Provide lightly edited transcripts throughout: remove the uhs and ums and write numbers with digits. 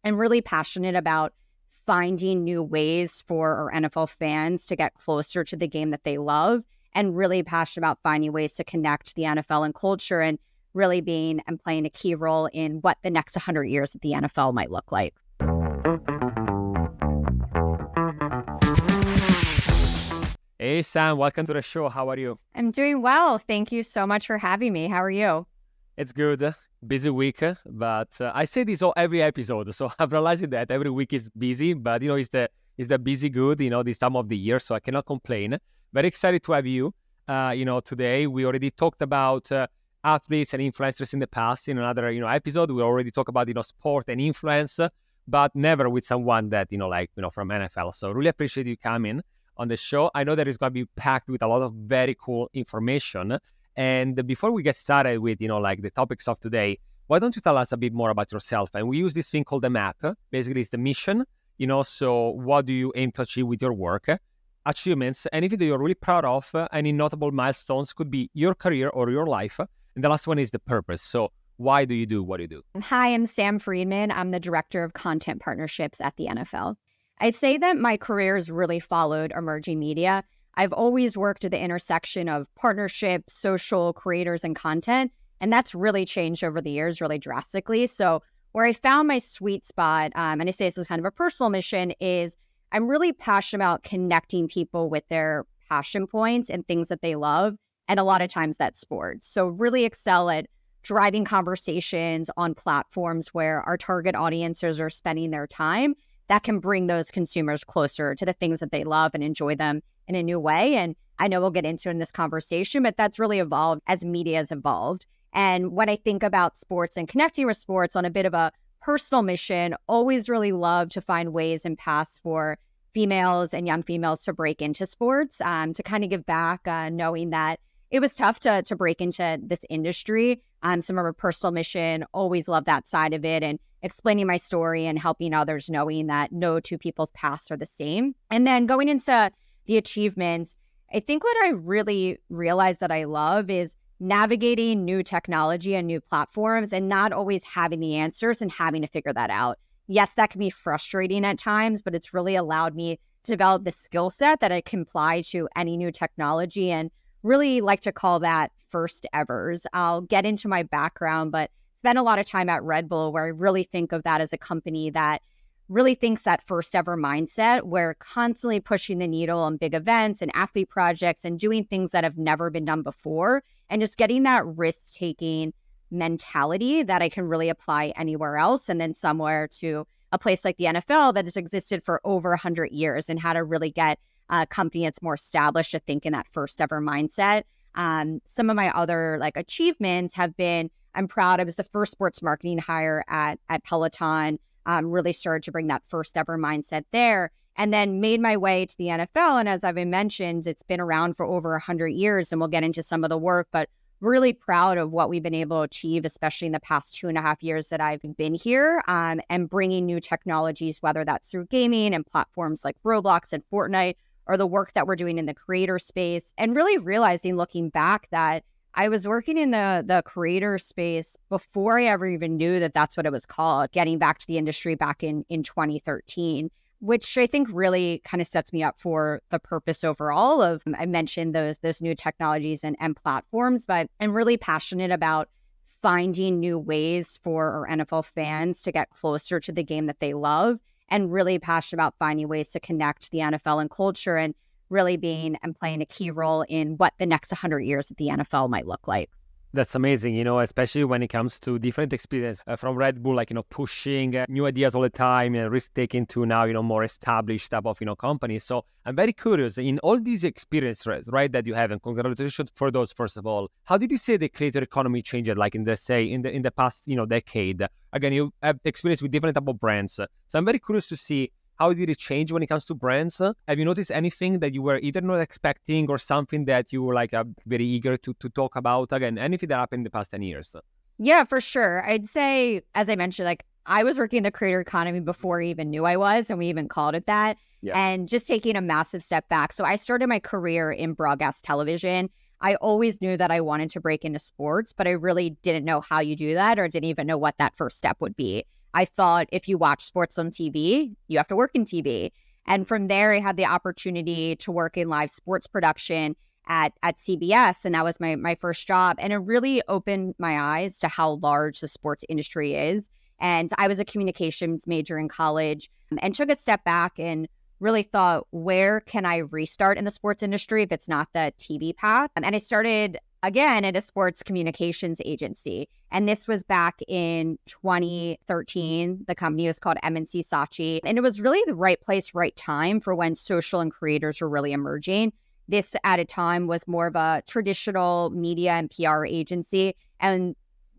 and really passionate about finding new ways for our NFL fans to get closer to the game that they love, and really passionate about finding ways to connect the NFL and culture, and really being and playing a key role in what the next 100 years of the NFL might look like. Hey, Sam, welcome to the show. How are you? I'm doing well. Thank you so much for having me. How are you? It's good. Busy week, but I say this every episode, so I'm realizing that every week is busy, but it's the busy good, this time of the year, so I cannot complain. Very excited to have you. Today we already talked about athletes and influencers in the past. In another episode, we already talked about sport and influence, but never with someone that from NFL. So really appreciate you coming on the show. I know that it's going to be packed with a lot of very cool information. And before we get started with, the topics of today, why don't you tell us a bit more about yourself? And we use this thing called the map. Basically, it's the mission, so what do you aim to achieve with your work, achievements, anything that you're really proud of, any notable milestones, could be your career or your life. And the last one is the purpose. So why do you do what you do? Hi, I'm Sam Friedman. I'm the Director of Content Partnerships at the NFL. I say that my career has really followed emerging media. I've always worked at the intersection of partnerships, social, creators, and content, and that's really changed over the years really drastically. So where I found my sweet spot, and I say this is kind of a personal mission, is I'm really passionate about connecting people with their passion points and things that they love, and a lot of times that's sports. So really excel at driving conversations on platforms where our target audiences are spending their time that can bring those consumers closer to the things that they love and enjoy them in a new way. And I know we'll get into it in this conversation, but that's really evolved as media has evolved. And when I think about sports and connecting with sports on a bit of a personal mission, always really love to find ways and paths for females and young females to break into sports, to kind of give back, knowing that it was tough to break into this industry. Some of our personal mission, always love that side of it, and explaining my story and helping others, knowing that no two people's paths are the same. And then going into the achievements, I think what I really realized that I love is navigating new technology and new platforms and not always having the answers and having to figure that out. Yes, that can be frustrating at times, but it's really allowed me to develop the skill set that I can apply to any new technology, and really like to call that first evers. I'll get into my background, but spent a lot of time at Red Bull, where I really think of that as a company that really thinks that first ever mindset. We're constantly pushing the needle on big events and athlete projects and doing things that have never been done before, and just getting that risk-taking mentality that I can really apply anywhere else, and then somewhere to a place like the NFL that has existed for over 100 years, and how to really get a company that's more established to think in that first ever mindset. Some of my other achievements have been, I'm proud I was the first sports marketing hire at Peloton. Really started to bring that first ever mindset there, and then made my way to the NFL. And as I've mentioned, it's been around for over 100 years, and we'll get into some of the work, but really proud of what we've been able to achieve, especially in the past 2.5 years that I've been here, and bringing new technologies, whether that's through gaming and platforms like Roblox and Fortnite, or the work that we're doing in the creator space, and really realizing, looking back, that I was working in the creator space before I ever even knew that that's what it was called, getting back to the industry back in 2013, which I think really kind of sets me up for the purpose overall of, I mentioned those new technologies and platforms, but I'm really passionate about finding new ways for our NFL fans to get closer to the game that they love, and really passionate about finding ways to connect the NFL and culture, and really being and playing a key role in what the next 100 years of the NFL might look like. That's amazing, especially when it comes to different experience from Red Bull, pushing new ideas all the time and risk-taking to now, more established type of, companies. So I'm very curious, in all these experiences, right, that you have, and congratulations for those, first of all, how did you say the creator economy changed, in the past, decade? Again, you have experience with different type of brands. So I'm very curious to see, how did it change when it comes to brands? Have you noticed anything that you were either not expecting, or something that you were very eager to talk about? Again, anything that happened in the past 10 years? Yeah, for sure. I'd say, as I mentioned, I was working in the creator economy before I even knew I was, and we even called it that. Yeah. And just taking a massive step back. So I started my career in broadcast television. I always knew that I wanted to break into sports, but I really didn't know how you do that, or didn't even know what that first step would be. I thought if you watch sports on TV, you have to work in TV. And from there, I had the opportunity to work in live sports production at CBS. And that was my first job. And it really opened my eyes to how large the sports industry is. And I was a communications major in college and took a step back and really thought, where can I restart in the sports industry if it's not the TV path? And I started again at a sports communications agency. And this was back in 2013. The company was called MNC Saatchi. And it was really the right place, right time for when social and creators were really emerging. This at a time was more of a traditional media and PR agency. And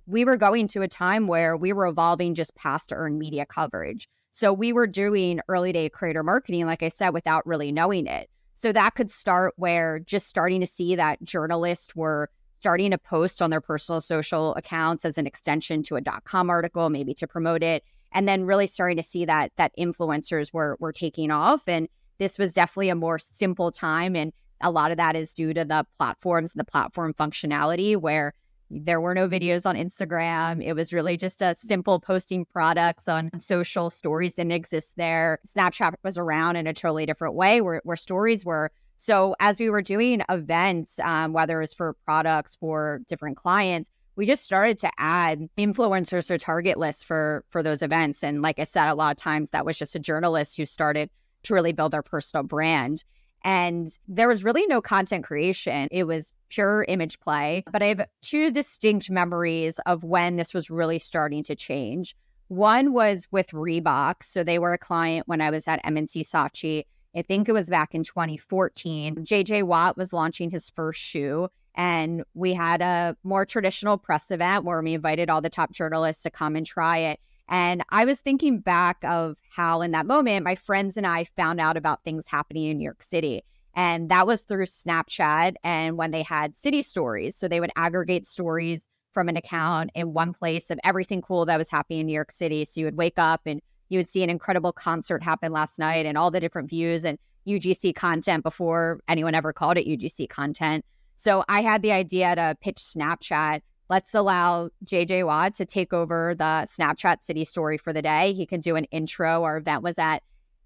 we were going to a time where we were evolving just past earned media coverage. So we were doing early day creator marketing, like I said, without really knowing it. So that could start where just starting to see that journalists were starting to post on their personal social accounts as an extension to a .com article, maybe to promote it. And then really starting to see that influencers were taking off. And this was definitely a more simple time. And a lot of that is due to the platforms and the platform functionality where there were no videos on Instagram. It was really just a simple posting products on social. Stories didn't exist there. Snapchat was around in a totally different way where stories were. So as we were doing events, whether it was for products, for different clients, we just started to add influencers or target lists for those events. And like I said, a lot of times that was just a journalist who started to really build their personal brand. And there was really no content creation. It was pure image play. But I have two distinct memories of when this was really starting to change. One was with Reebok. So they were a client when I was at MNC Saatchi. I think it was back in 2014. JJ Watt was launching his first shoe. And we had a more traditional press event where we invited all the top journalists to come and try it. And I was thinking back of how in that moment, my friends and I found out about things happening in New York City. And that was through Snapchat and when they had city stories. So they would aggregate stories from an account in one place of everything cool that was happening in New York City. So you would wake up and you would see an incredible concert happen last night and all the different views and UGC content before anyone ever called it UGC content. So I had the idea to pitch Snapchat. Let's allow JJ Watt to take over the Snapchat city story for the day. He can do an intro. Our event was at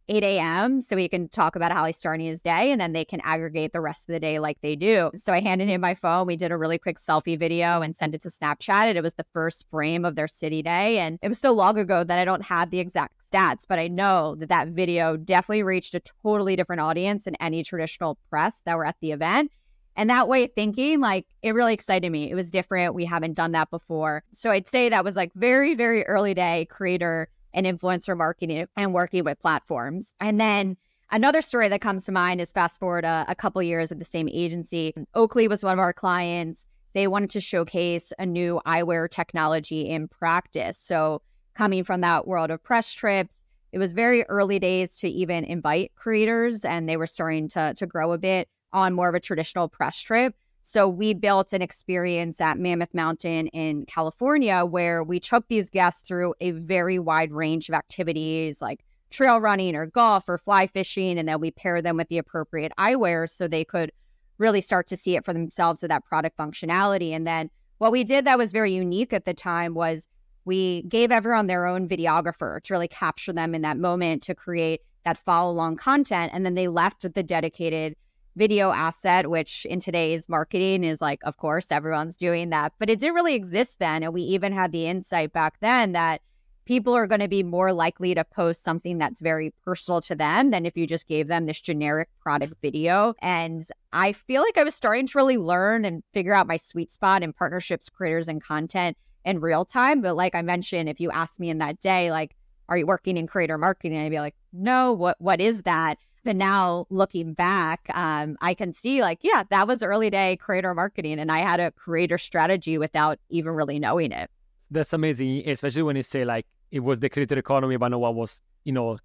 8 a.m. So he can talk about how he's starting his day and then they can aggregate the rest of the day like they do. So I handed him my phone. We did a really quick selfie video and sent it to Snapchat. And it was the first frame of their city day. And it was so long ago that I don't have the exact stats, but I know that video definitely reached a totally different audience than any traditional press that were at the event. And that way of thinking, like, it really excited me. It was different. We haven't done that before. So I'd say that was like very, very early day creator and influencer marketing and working with platforms. And then another story that comes to mind is fast forward a couple years at the same agency. Oakley was one of our clients. They wanted to showcase a new eyewear technology in practice. So coming from that world of press trips, it was very early days to even invite creators, and they were starting to grow a bit on more of a traditional press trip. So we built an experience at Mammoth Mountain in California where we took these guests through a very wide range of activities like trail running or golf or fly fishing. And then we paired them with the appropriate eyewear so they could really start to see it for themselves with that product functionality. And then what we did that was very unique at the time was we gave everyone their own videographer to really capture them in that moment to create that follow along content. And then they left with the dedicated video asset, which in today's marketing is like, of course, everyone's doing that, but it didn't really exist then. And we even had the insight back then that people are going to be more likely to post something that's very personal to them than if you just gave them this generic product video. And I feel like I was starting to really learn and figure out my sweet spot in partnerships, creators, and content in real time. But like I mentioned, if you asked me in that day, like, are you working in creator marketing? I'd be like, no, what is that? But now looking back, I can see like, yeah, that was early day creator marketing. And I had a creator strategy without even really knowing it. That's amazing, especially when you say like it was the creator economy, but no one was,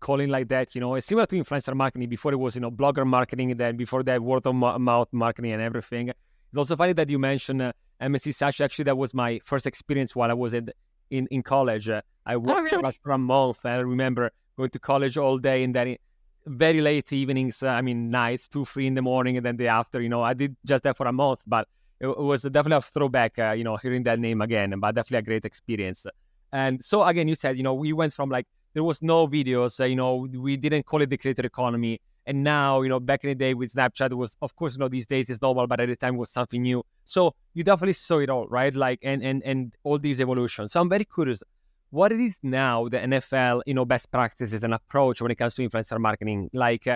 calling like that. It's similar to influencer marketing. Before it was, blogger marketing, and then before that, word of mouth marketing and everything. It's also funny that you mentioned MSc Saatchi. Actually, that was my first experience while I was in college. I worked for a month. And I remember going to college all day and then very late evenings, nights, 2-3 in the morning, and then the after, I did just that for a month, but it was definitely a throwback, hearing that name again, but definitely a great experience. And so again, you said, we went from like, there was no videos, we didn't call it the creator economy. And now, back in the day with Snapchat, it was, of course, these days it's normal, but at the time it was something new. So you definitely saw it all, right? Like, and all these evolutions. So I'm very curious, what it is now, the NFL, best practices and approach when it comes to influencer marketing? Like,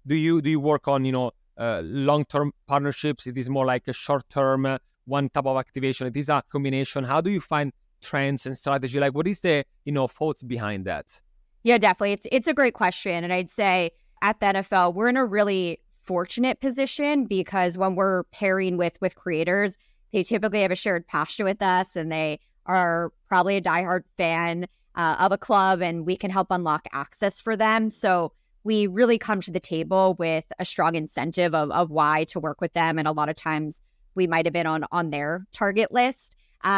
do you work on, long-term partnerships? It is more like a short-term, one type of activation. It is a combination. How do you find trends and strategy? Like, what is the, thoughts behind that? Yeah, definitely. It's a great question. And I'd say at the NFL, we're in a really fortunate position because when we're pairing with creators, they typically have a shared passion with us and they are probably a diehard fan of a club, and we can help unlock access for them. So we really come to the table with a strong incentive of why to work with them. And a lot of times we might have been on their target list.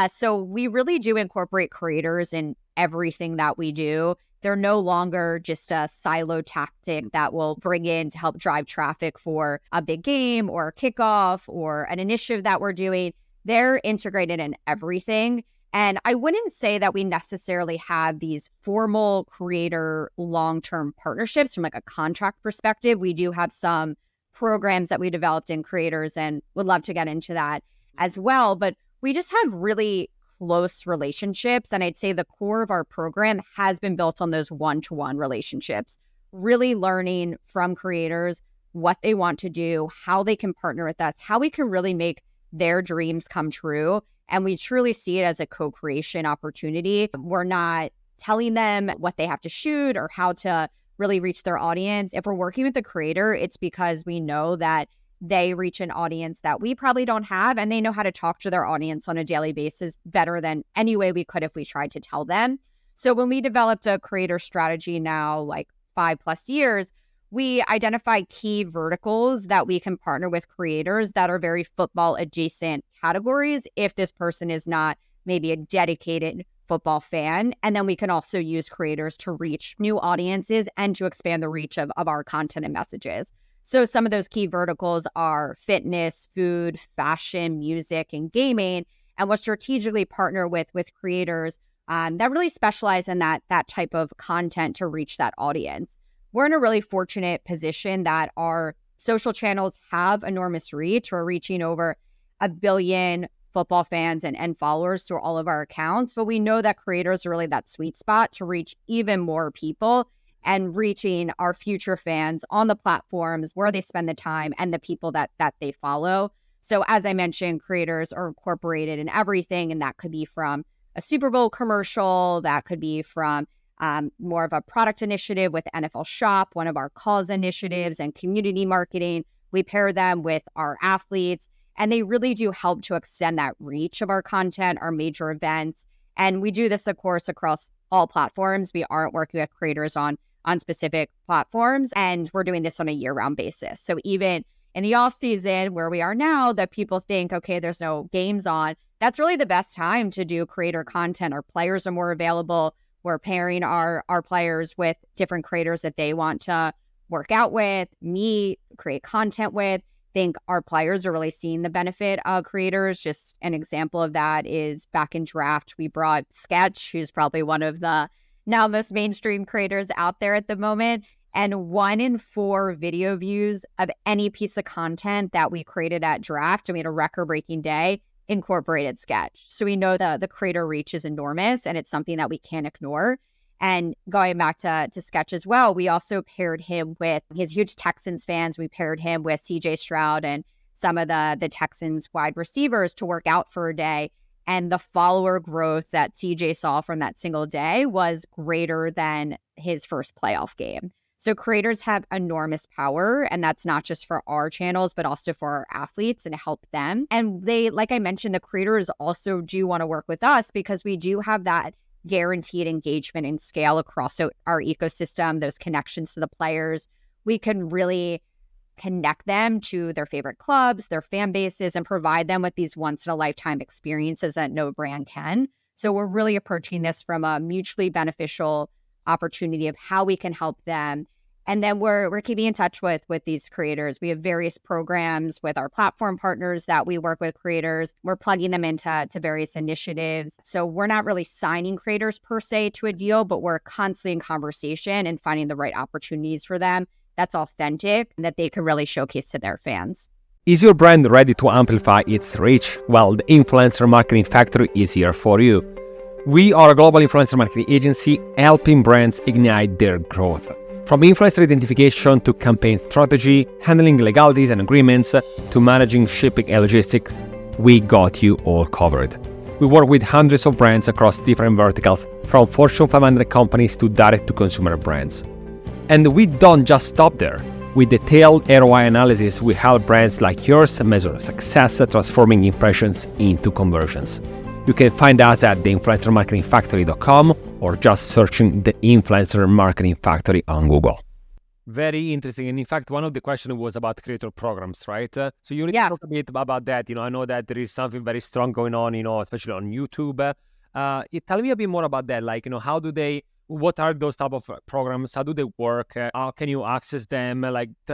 So we really do incorporate creators in everything that we do. They're no longer just a silo tactic that will bring in to help drive traffic for a big game or a kickoff or an initiative that we're doing. They're integrated in everything. And I wouldn't say that we necessarily have these formal creator long-term partnerships from like a contract perspective. We do have some programs that we developed in creators and would love to get into that as well. But we just have really close relationships. And I'd say the core of our program has been built on those one-to-one relationships, really learning from creators what they want to do, how they can partner with us, how we can really make their dreams come true. And we truly see it as a co-creation opportunity. We're not telling them what they have to shoot or how to really reach their audience. If we're working with a creator, it's because we know that they reach an audience that we probably don't have, and they know how to talk to their audience on a daily basis better than any way we could if we tried to tell them. So when we developed a creator strategy now, like 5+ years, we identify key verticals that we can partner with creators that are very football adjacent categories if this person is not maybe a dedicated football fan. And then we can also use creators to reach new audiences and to expand the reach of our content and messages. So some of those key verticals are fitness, food, fashion, music, and gaming. And we'll strategically partner with creators that really specialize in that type of content to reach that audience. We're in a really fortunate position that our social channels have enormous reach. We're reaching over 1 billion football fans and followers through all of our accounts. But we know that creators are really that sweet spot to reach even more people and reaching our future fans on the platforms where they spend the time and the people that they follow. So as I mentioned, creators are incorporated in everything, and that could be from a Super Bowl commercial, that could be from more of a product initiative with NFL Shop, one of our cause initiatives and community marketing. We pair them with our athletes, and they really do help to extend that reach of our content, our major events. And we do this, of course, across all platforms. We aren't working with creators on specific platforms, and we're doing this on a year-round basis. So even in the off season where we are now, that people think, okay, there's no games on, that's really the best time to do creator content. Our players are more available. We're pairing our players with different creators that they want to work out with, meet, create content with. I think our players are really seeing the benefit of creators. Just an example of that is back in draft, we brought Sketch, who's probably one of the now most mainstream creators out there at the moment. And 1 in 4 video views of any piece of content that we created at draft, and we had a record-breaking day, incorporated Sketch. So we know that the creator reach is enormous, and it's something that we can't ignore. And going back to Sketch as well, we also paired him with his huge Texans fans. We paired him with CJ Stroud and some of the Texans wide receivers to work out for a day. And the follower growth that CJ saw from that single day was greater than his first playoff game. So creators have enormous power, and that's not just for our channels, but also for our athletes and to help them. And they, like I mentioned, the creators also do want to work with us because we do have that guaranteed engagement and scale across our ecosystem, those connections to the players. We can really connect them to their favorite clubs, their fan bases, and provide them with these once-in-a-lifetime experiences that no brand can. So we're really approaching this from a mutually beneficial opportunity of how we can help them And then we're keeping in touch with these creators. We have various programs with our platform partners that we work with creators. We're plugging them into various initiatives. So we're not really signing creators per se to a deal, but we're constantly in conversation and finding the right opportunities for them that's authentic and that they can really showcase to their fans. Is your brand ready to amplify its reach? Well, the Influencer Marketing Factory is here for you. We are a global influencer marketing agency helping brands ignite their growth. From influencer identification to campaign strategy, handling legalities and agreements, to managing shipping and logistics, we got you all covered. We work with hundreds of brands across different verticals, from Fortune 500 companies to direct-to-consumer brands. And we don't just stop there. With detailed ROI analysis, we help brands like yours measure success, transforming impressions into conversions. You can find us at theinfluencermarketingfactory.com or just searching the Influencer Marketing Factory on Google. Very interesting. And in fact, one of the questions was about creator programs, right? So you need to talk a bit about that. I know that there is something very strong going on, especially on YouTube. Tell me a bit more about that. What are those type of programs? How do they work? How can you access them?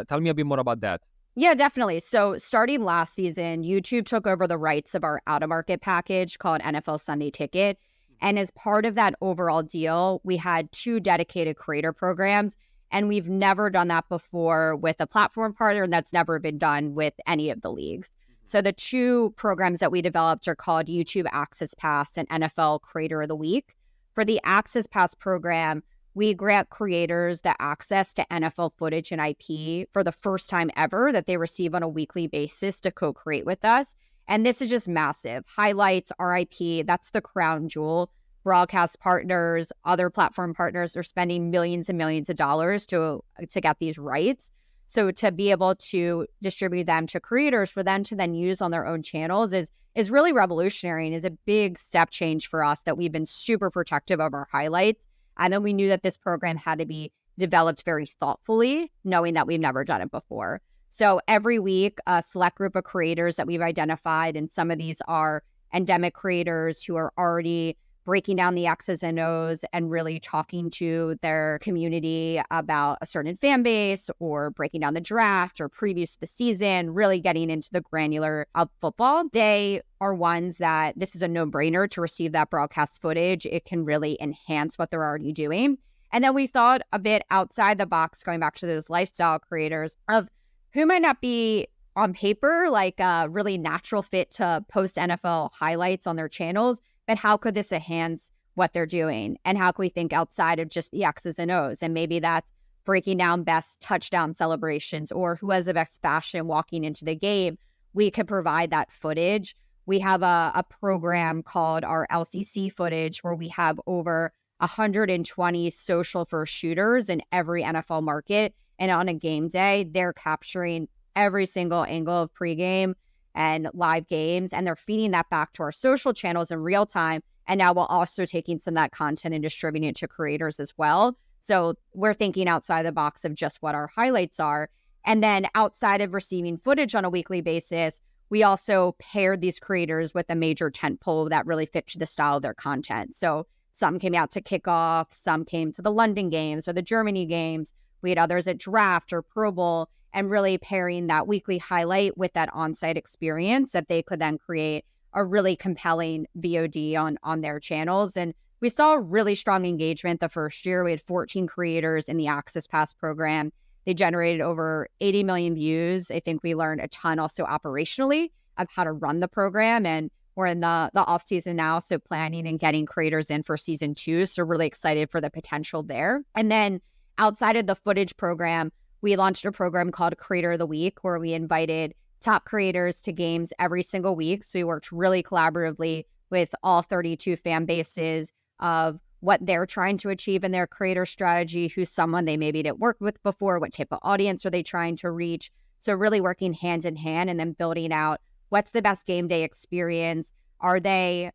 Tell me a bit more about that. Yeah, definitely. So starting last season, YouTube took over the rights of our out-of-market package called NFL Sunday Ticket. And as part of that overall deal, we had 2 dedicated creator programs. And we've never done that before with a platform partner, and that's never been done with any of the leagues. So the 2 programs that we developed are called YouTube Access Pass and NFL Creator of the Week. For the Access Pass program, we grant creators the access to NFL footage and IP for the first time ever that they receive on a weekly basis to co-create with us. And this is just massive. Highlights, RIP, that's the crown jewel. Broadcast partners, other platform partners are spending millions and millions of dollars to get these rights. So to be able to distribute them to creators for them to then use on their own channels is really revolutionary and is a big step change for us that we've been super protective of our highlights. And then we knew that this program had to be developed very thoughtfully, knowing that we've never done it before. So every week, a select group of creators that we've identified, and some of these are endemic creators who are already breaking down the X's and O's and really talking to their community about a certain fan base or breaking down the draft or previews to the season, really getting into the granular of football. They are ones that this is a no-brainer to receive that broadcast footage. It can really enhance what they're already doing. And then we thought a bit outside the box, going back to those lifestyle creators, of who might not be on paper like a really natural fit to post NFL highlights on their channels, but how could this enhance what they're doing? And how can we think outside of just the X's and O's? And maybe that's breaking down best touchdown celebrations or who has the best fashion walking into the game. We could provide that footage. We have a program called our LCC footage where we have over 120 social first shooters in every NFL market. And on a game day, they're capturing every single angle of pregame and live games, and they're feeding that back to our social channels in real time. And now we're also taking some of that content and distributing it to creators as well. So we're thinking outside the box of just what our highlights are. And then outside of receiving footage on a weekly basis, we also paired these creators with a major tentpole that really fit to the style of their content. So some came out to kickoff, some came to the London games or the Germany games. We had others at draft or Pro Bowl, and really pairing that weekly highlight with that on-site experience that they could then create a really compelling VOD on their channels. And we saw really strong engagement the first year. We had 14 creators in the Access Pass program. They generated over 80 million views. I think we learned a ton also operationally of how to run the program. And we're in the off season now, so planning and getting creators in for season 2. So really excited for the potential there. And then outside of the footage program, we launched a program called Creator of the Week, where we invited top creators to games every single week. So we worked really collaboratively with all 32 fan bases of what they're trying to achieve in their creator strategy, who's someone they maybe didn't work with before, what type of audience are they trying to reach. So really working hand in hand and then building out what's the best game day experience. Are they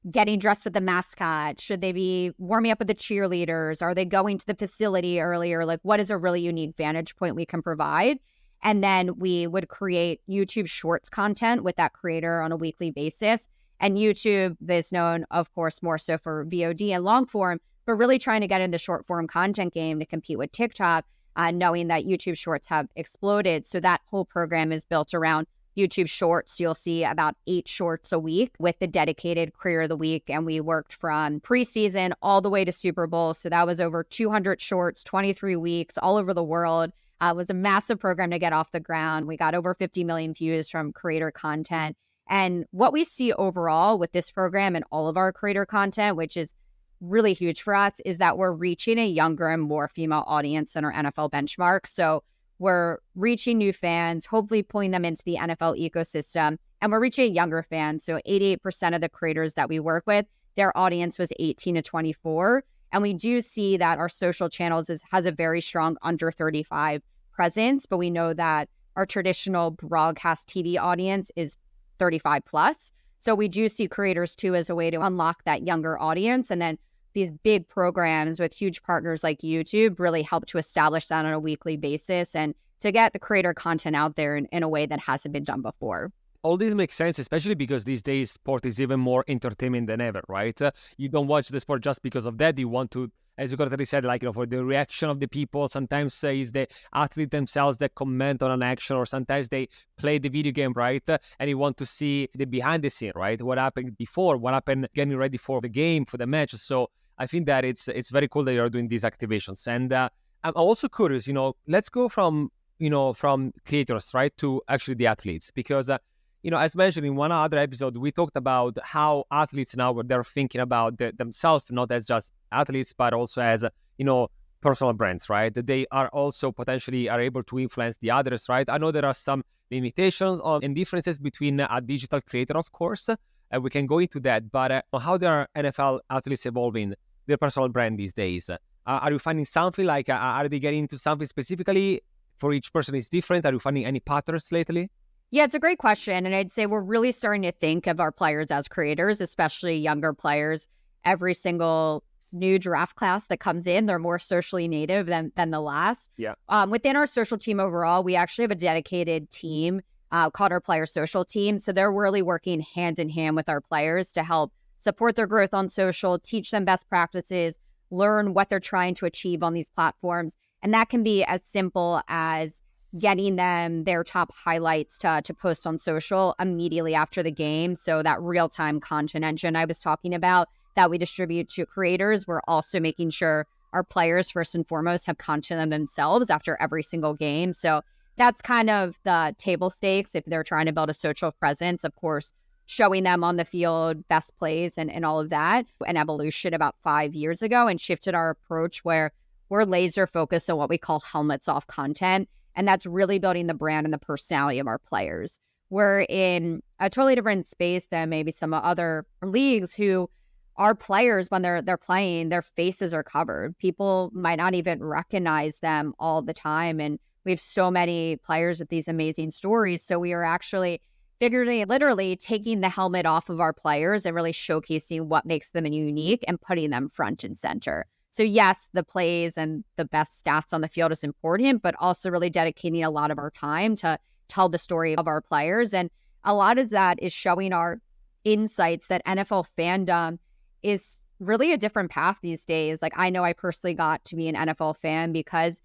getting dressed with the mascot? Should they be warming up with the cheerleaders? Are they going to the facility earlier? Like, what is a really unique vantage point we can provide? And then we would create YouTube Shorts content with that creator on a weekly basis. And YouTube is known, of course, more so for VOD and long form, but really trying to get in the short form content game to compete with TikTok. knowing that YouTube Shorts have exploded. So that whole program is built around YouTube Shorts. You'll see about 8 shorts a week with the dedicated Creator of the Week. And we worked from preseason all the way to Super Bowl. So that was over 200 shorts, 23 weeks, all over the world. It was a massive program to get off the ground. We got over 50 million views from creator content. And what we see overall with this program and all of our creator content, which is really huge for us, is that we're reaching a younger and more female audience than our NFL benchmark. So we're reaching new fans, hopefully pulling them into the NFL ecosystem. And we're reaching younger fans. So 88% of the creators that we work with, their audience was 18 to 24. And we do see that our social channels has a very strong under 35 presence. But we know that our traditional broadcast TV audience is 35 plus. So we do see creators too as a way to unlock that younger audience. And then these big programs with huge partners like YouTube really help to establish that on a weekly basis and to get the creator content out there in a way that hasn't been done before. All this makes sense, especially because these days sport is even more entertainment than ever, right? You don't watch the sport just because of that. You want to, as you correctly said, for the reaction of the people. Sometimes it's the athlete themselves that comment on an action, or sometimes they play the video game, right? And you want to see the behind the scene, right? What happened before, what happened getting ready for the game, for the match. So I think that it's very cool that you're doing these activations. And I'm also curious, let's go from creators, right, to actually the athletes, because as mentioned in one other episode, we talked about how athletes now, they're thinking about themselves, not as just athletes, but also as, personal brands, right? That they are also potentially are able to influence the others, right? I know there are some limitations and differences between a digital creator, of course, and we can go into that, but how there are NFL athletes evolving their personal brand these days? Are you finding something are they getting into something specifically? For each person is different. Are you finding any patterns lately? Yeah, it's a great question. And I'd say we're really starting to think of our players as creators, especially younger players. Every single new draft class that comes in, they're more socially native than the last. Yeah. Within our social team overall, we actually have a dedicated team called our player social team. So they're really working hand in hand with our players to help support their growth on social, teach them best practices, learn what they're trying to achieve on these platforms. And that can be as simple as getting them their top highlights to post on social immediately after the game. So that real-time content engine I was talking about that we distribute to creators, we're also making sure our players, first and foremost, have content of themselves after every single game. So that's kind of the table stakes if they're trying to build a social presence. Of course, showing them on the field, best plays and all of that. An evolution about 5 years ago, and shifted our approach where we're laser focused on what we call helmets off content. And that's really building the brand and the personality of our players. We're in a totally different space than maybe some other leagues who our players, when they're playing, their faces are covered. People might not even recognize them all the time. And we have so many players with these amazing stories. So we are actually figuratively, literally taking the helmet off of our players and really showcasing what makes them unique and putting them front and center. So yes, the plays and the best stats on the field is important, but also really dedicating a lot of our time to tell the story of our players. And a lot of that is showing our insights that NFL fandom is really a different path these days. Like, I know I personally got to be an NFL fan because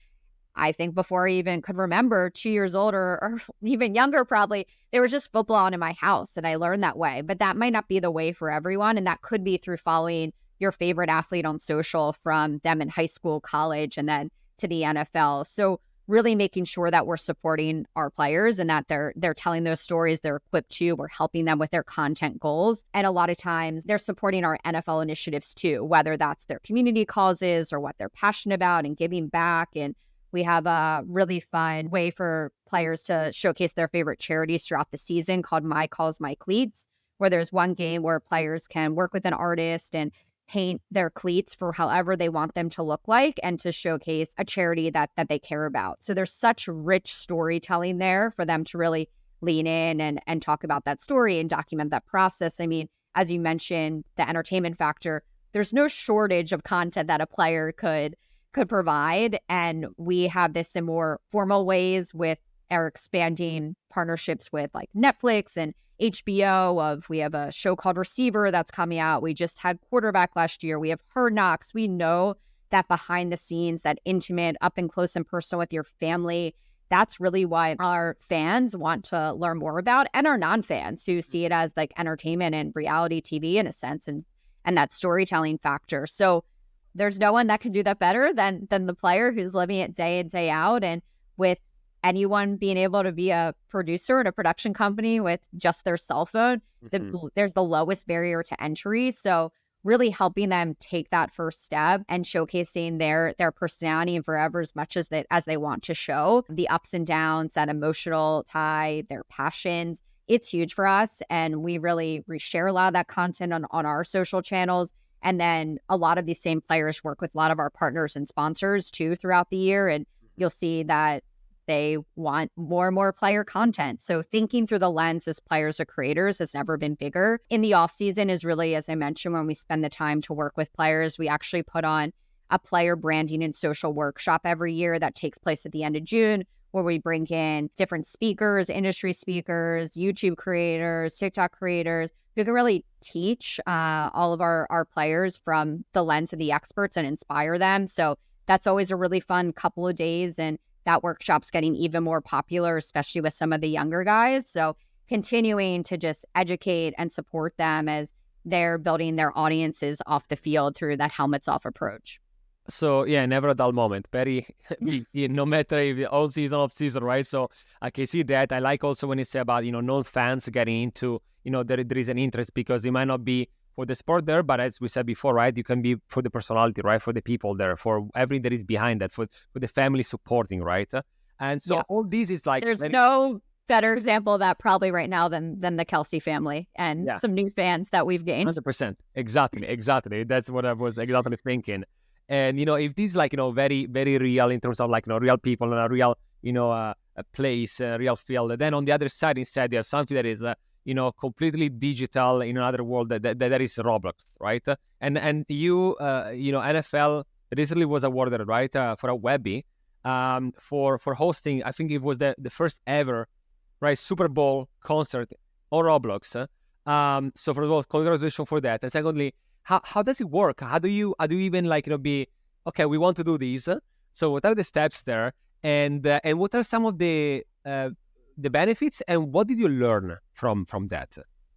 I think before I even could remember, 2 years old or even younger, probably, there was just football on in my house. And I learned that way. But that might not be the way for everyone. And that could be through following your favorite athlete on social from them in high school, college, and then to the NFL. So really making sure that we're supporting our players and that they're telling those stories, they're equipped to, we're helping them with their content goals. And a lot of times they're supporting our NFL initiatives too, whether that's their community causes or what they're passionate about and giving back. And we have a really fun way for players to showcase their favorite charities throughout the season called My Cause, My Cleats, where there's one game where players can work with an artist and paint their cleats for however they want them to look like and to showcase a charity that they care about. So there's such rich storytelling there for them to really lean in and talk about that story and document that process. I mean, as you mentioned, the entertainment factor, there's no shortage of content that a player could provide. And we have this in more formal ways with our expanding partnerships with like Netflix and HBO. We have a show called Receiver that's coming out. We just had Quarterback last year. We have Hard Knocks. We know that behind the scenes, that intimate, up and close and personal with your family. That's really what our fans want to learn more about, and our non-fans who see it as like entertainment and reality TV in a sense, and that storytelling factor. So there's no one that can do that better than the player who's living it day in, day out. And with anyone being able to be a producer at a production company with just their cell phone, there's the lowest barrier to entry. So really helping them take that first step and showcasing their personality and forever as much as they want to show, the ups and downs, that emotional tie, their passions. It's huge for us. And we share a lot of that content on our social channels. And then a lot of these same players work with a lot of our partners and sponsors too throughout the year. And you'll see that they want more and more player content. So thinking through the lens as players or creators has never been bigger. In the off season is really, as I mentioned, when we spend the time to work with players. We actually put on a player branding and social workshop every year that takes place at the end of June, where we bring in different speakers, industry speakers, YouTube creators, TikTok creators, who can really teach all of our players from the lens of the experts and inspire them. So that's always a really fun couple of days. And that workshop's getting even more popular, especially with some of the younger guys. So continuing to just educate and support them as they're building their audiences off the field through that helmets off approach. So yeah, never a dull moment. Very, no matter if all season, off season, right? So I can see that. I like also when you say about, non-fans getting into, there is an interest, because it might not be for the sport there, but as we said before, right, you can be for the personality, right, for the people there, for everything that is behind that, for the family supporting, right? And so all this is like... There's no better example of that probably right now than the Kelsey family and some new fans that we've gained. 100%. Exactly. That's what I was exactly thinking. And, if this is like, very, very real in terms of like, real people and a real, a place, a real field, then on the other side, instead, you have something that is... completely digital in another world that is Roblox, right? And you, NFL recently was awarded, right, for a Webby, for hosting. I think it was the first ever, right, Super Bowl concert on Roblox. So first of all, congratulations for that. And secondly, how does it work? How do you even like be okay? We want to do this. So what are the steps there? And what are some of the benefits, and what did you learn from that?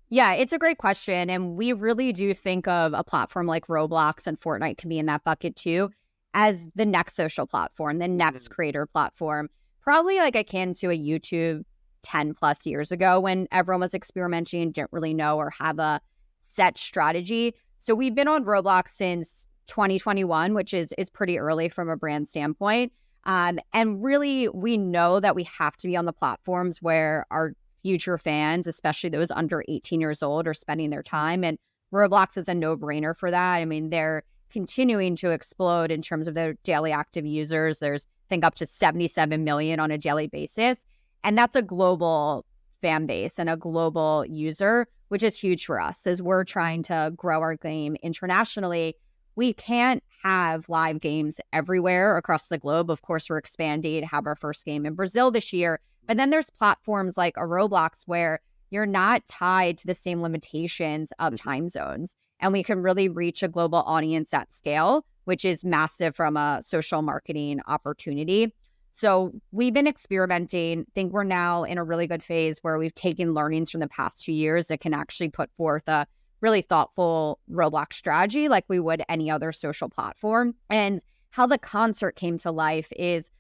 Yeah, it's a great question. And we really do think of a platform like Roblox, and Fortnite can be in that bucket too, as the next social platform, the next creator platform, probably like akin to a YouTube 10 plus years ago when everyone was experimenting and didn't really know or have a set strategy. So we've been on Roblox since 2021, which is pretty early from a brand standpoint. And really, we know that we have to be on the platforms where our future fans, especially those under 18 years old, are spending their time. And Roblox is a no-brainer for that. I mean, they're continuing to explode in terms of their daily active users. There's, I think, up to 77 million on a daily basis. And that's a global fan base and a global user, which is huge for us as we're trying to grow our game internationally. We can't have live games everywhere across the globe. Of course, we're expanding to have our first game in Brazil this year. But then there's platforms like a Roblox where you're not tied to the same limitations of time zones. And we can really reach a global audience at scale, which is massive from a social marketing opportunity. So we've been experimenting. I think we're now in a really good phase where we've taken learnings from the past 2 years that can actually put forth a really thoughtful Roblox strategy like we would any other social platform. And how the concert came to life is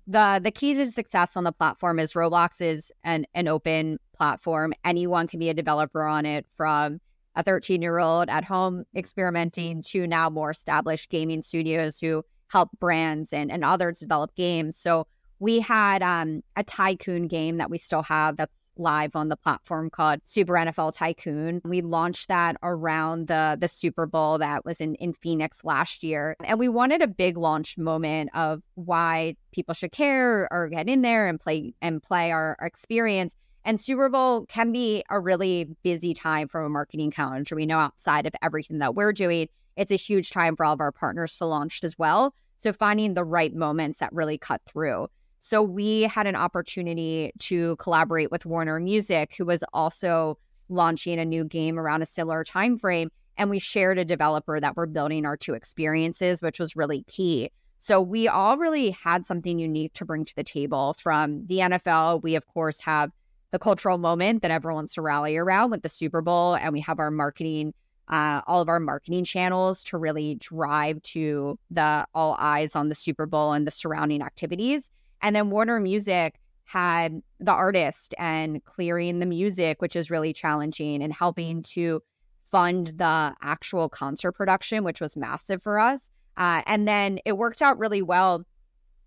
the key to success on the platform is Roblox is an open platform. Anyone can be a developer on it, from a 13-year-old at home experimenting to now more established gaming studios who help brands and others develop games. So we had a Tycoon game that we still have that's live on the platform called Super NFL Tycoon. We launched that around the Super Bowl that was in Phoenix last year. And we wanted a big launch moment of why people should care or get in there and play our experience. And Super Bowl can be a really busy time from a marketing calendar. We know outside of everything that we're doing, it's a huge time for all of our partners to launch as well. So finding the right moments that really cut through. So we had an opportunity to collaborate with Warner Music, who was also launching a new game around a similar time frame. And we shared a developer that we're building our two experiences, which was really key. So we all really had something unique to bring to the table. From the NFL, we, of course, have the cultural moment that everyone wants to rally around with the Super Bowl. And we have our marketing, all of our marketing channels to really drive to the all eyes on the Super Bowl and the surrounding activities. And then Warner Music had the artist and clearing the music, which is really challenging, and helping to fund the actual concert production, which was massive for us. And then it worked out really well.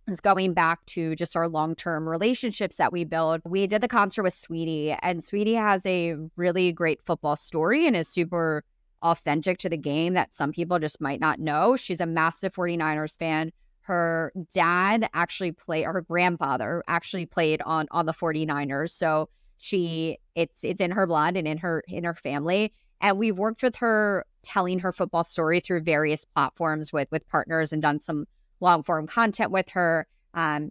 Is going back to just our long-term relationships that we built. We did the concert with Sweetie, and Sweetie has a really great football story and is super authentic to the game that some people just might not know. She's a massive 49ers fan. Her dad actually played, or her grandfather actually played on the 49ers. So it's in her blood and in her family. And we've worked with her telling her football story through various platforms with partners, and done some long form content with her.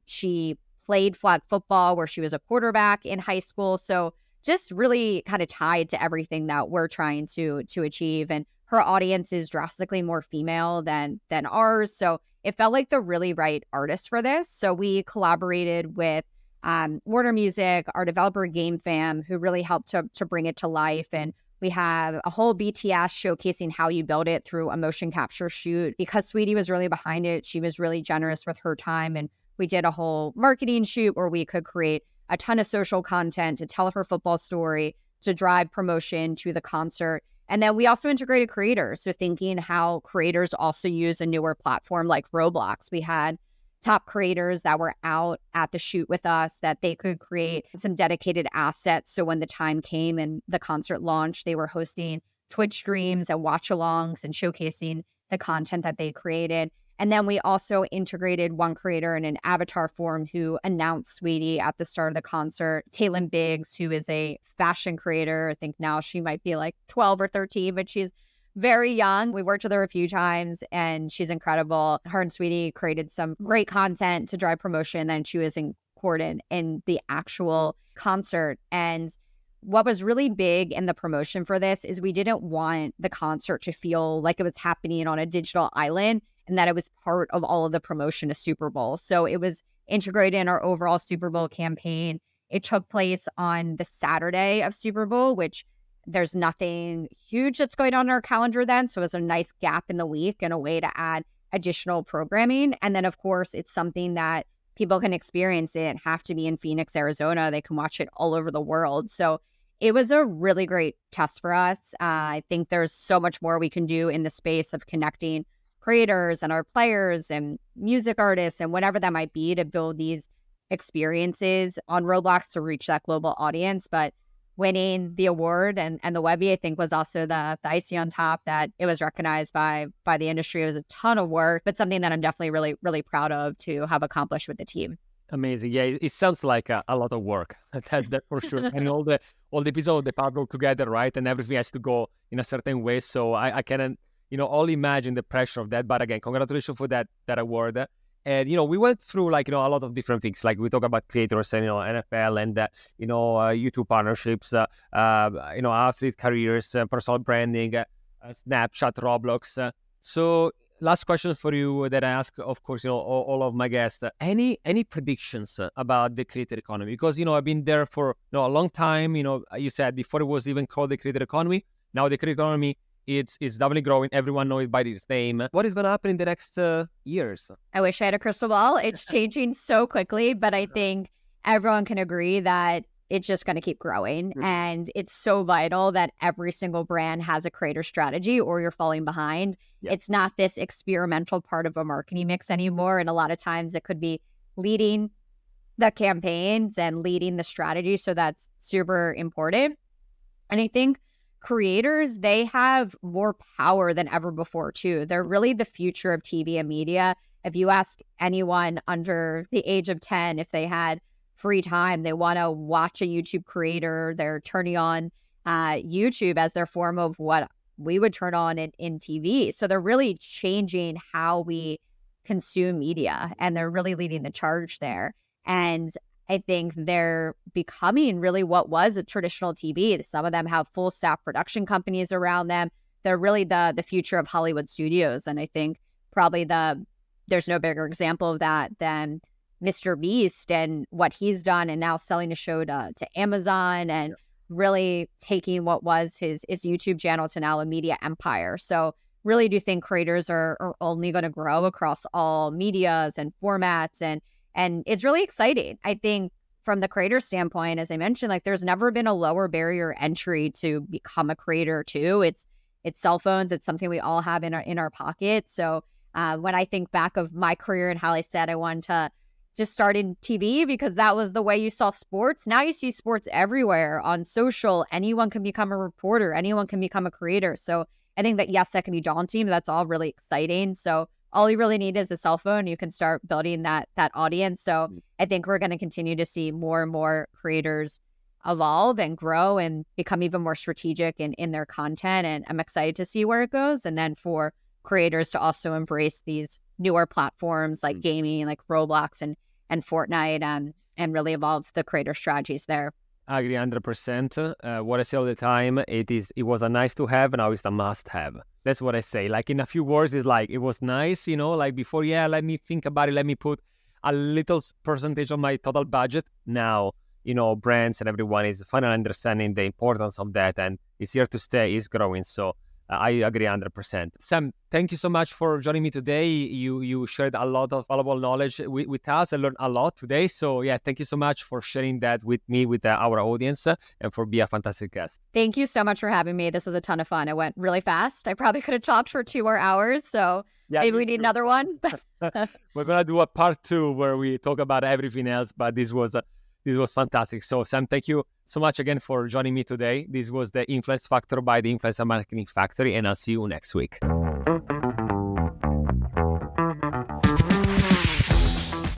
She played flag football where she was a quarterback in high school. So just really kind of tied to everything that we're trying to achieve. And her audience is drastically more female than ours. So it felt like the really right artist for this. So we collaborated with Warner Music, our developer Game Fam, who really helped to bring it to life. And we have a whole BTS showcasing how you build it through a motion capture shoot. Because Sweetie was really behind it, she was really generous with her time. And we did a whole marketing shoot where we could create a ton of social content to tell her football story, to drive promotion to the concert. And then we also integrated creators. So thinking how creators also use a newer platform like Roblox. We had top creators that were out at the shoot with us that they could create some dedicated assets. So when the time came and the concert launched, they were hosting Twitch streams and watch-alongs and showcasing the content that they created. And then we also integrated one creator in an avatar form who announced Sweetie at the start of the concert, Taylin Biggs, who is a fashion creator. I think now she might be like 12 or 13, but she's very young. We worked with her a few times and she's incredible. Her and Sweetie created some great content to drive promotion. And she was important in the actual concert. And what was really big in the promotion for this is we didn't want the concert to feel like it was happening on a digital island, and that it was part of all of the promotion of Super Bowl. So it was integrated in our overall Super Bowl campaign. It took place on the Saturday of Super Bowl, which there's nothing huge that's going on in our calendar then. So it was a nice gap in the week and a way to add additional programming. And then, of course, it's something that people can experience. It have to be in Phoenix, Arizona. They can watch it all over the world. So it was a really great test for us. I think there's so much more we can do in the space of connecting creators and our players and music artists and whatever that might be to build these experiences on Roblox to reach that global audience. But winning the award and the Webby, I think, was also the icing on top, that it was recognized by the industry. It was a ton of work, but something that I'm definitely really, really proud of to have accomplished with the team. Amazing. Yeah, it sounds like a lot of work. that for sure. And all the pieces of the puzzle together, right? And everything has to go in a certain way. So I can, only imagine the pressure of that. But again, congratulations for that award. And, we went through a lot of different things. Like we talk about creators and, NFL and, YouTube partnerships, athlete careers, personal branding, Snapchat, Roblox. So last question for you that I ask, of course, all of my guests. Any predictions about the creator economy? Because, I've been there for a long time. You said before it was even called the creator economy. Now the creator economy, it's definitely growing. Everyone knows it by its name. What is going to happen in the next years? I wish I had a crystal ball. It's changing so quickly, but I think everyone can agree that it's just going to keep growing. Mm-hmm. And it's so vital that every single brand has a creator strategy or you're falling behind. Yep. It's not this experimental part of a marketing mix anymore. And a lot of times it could be leading the campaigns and leading the strategy. So that's super important. And I think creators, they have more power than ever before too. They're really the future of TV and media. If you ask anyone under the age of 10 if they had free time, they want to watch a YouTube creator, they're turning on YouTube as their form of what we would turn on in TV. So they're really changing how we consume media, and they're really leading the charge there. And I think they're becoming really what was a traditional TV. Some of them have full staff production companies around them. they're really the future of Hollywood studios. And I think probably there's no bigger example of that than Mr. Beast and what he's done, and now selling the show to Amazon, and really taking what was his YouTube channel to now a media empire. So really do think creators are only going to grow across all medias and formats, and it's really exciting. I think from the creator standpoint, as I mentioned, like there's never been a lower barrier entry to become a creator too. It's cell phones. It's something we all have in our pocket. So when I think back of my career and how I said I wanted to just start in TV because that was the way you saw sports. Now you see sports everywhere on social. Anyone can become a reporter. Anyone can become a creator. So I think that, yes, that can be daunting, but that's all really exciting. So all you really need is a cell phone. You can start building that audience. So I think we're going to continue to see more and more creators evolve and grow and become even more strategic in their content. And I'm excited to see where it goes. And then for creators to also embrace these newer platforms like gaming, like Roblox and Fortnite, and really evolve the creator strategies there. I agree 100%. What I say all the time, it was a nice to have, now it's a must have. That's what I say. Like in a few words, it's like, it was nice, like before, let me think about it. Let me put a little percentage of my total budget. Now, brands and everyone is finally understanding the importance of that, and it's here to stay, it's growing. So I agree 100%. Sam, thank you so much for joining me today. You shared a lot of valuable knowledge with us. I learned a lot today. So thank you so much for sharing that with me, with our audience, and for being a fantastic guest. Thank you so much for having me. This was a ton of fun. It went really fast. I probably could have talked for 2 more hours. So maybe we need another one. We're going to do a part 2 where we talk about everything else, but this was fantastic. So Sam, thank you so much again for joining me today. This was the Influence Factor by the Influencer Marketing Factory, and I'll see you next week.